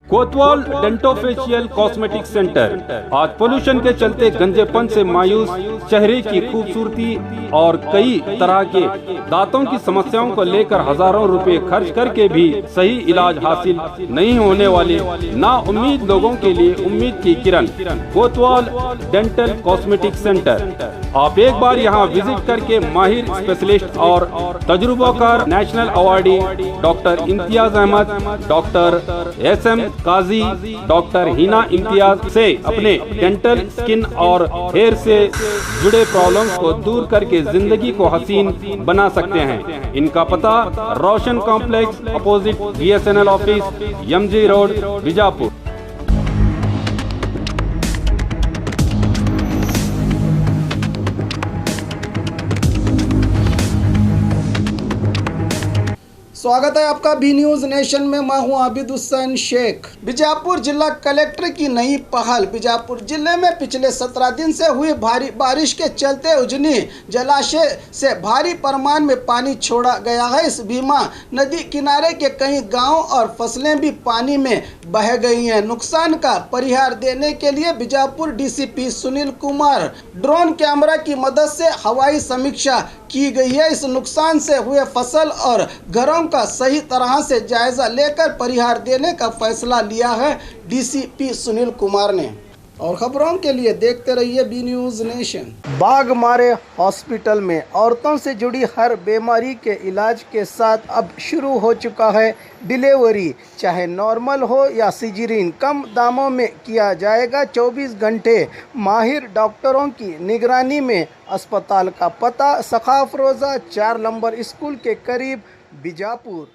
कोतवाल dentofacial cosmetic centre आज pollution के चलते गंजेपन से मायूस चेहरे की खूबसूरती और कई तरह के दांतों की समस्याओं को लेकर हजारों रुपए खर्च करके भी सही इलाज हासिल नहीं होने वाले ना उम्मीद लोगों के लिए उम्मीद की किरण कोतवाल डेंटल कॉस्मेटिक सेंटर। आप एक बार यहाँ विजिट करके माहिर स्पेशलिस्ट और तजुर्बाकार national awardee doctor Imtiaz Ahmad, doctor SM Kazi, doctor Hina Imtiaz से अपने डेंटल, स्किन और हेयर से जुड़े प्रॉब्लम्स को दूर करके जिंदगी को हसीन बना सकते हैं। इनका पता Roshan complex opposite BSNL office, MG road, Bijapur. स्वागत है आपका बी न्यूज नेशन में। मैं हूं आबिद हुसैन शेख। बीजापुर जिला कलेक्टर की नई पहल। बीजापुर जिले में पिछले 17 दिन से हुई भारी बारिश के चलते उजनी जलाशय से भारी परिमाण में पानी छोड़ा गया है। इस भीमा नदी किनारे के कई गांव और फसलें भी पानी में बह गई हैं। नुकसान का परिहार देने के लिए Bijapur DCP Sunil Kumar drone camera की मदद से हवाई समीक्षा की गई है। इस नुकसान से हुए फसल और घरों का सही तरह से जायजा लेकर परिहार देने का फैसला लिया है DCP सुनील कुमार ने। और खबरों के लिए देखते रहिए बी न्यूज नेशन। बाघ मारे हॉस्पिटल में औरतों से जुड़ी हर बीमारी के इलाज के साथ अब शुरू हो चुका है डिलीवरी। चाहे नॉर्मल हो या सिजरीन, कम दामों में किया जाएगा। 24 घंटे माहिर डॉक्टरों की निगरानी में। अस्पताल का पता सखाफ रोज़ा 4 नंबर स्कूल के करीब, बीजापुर।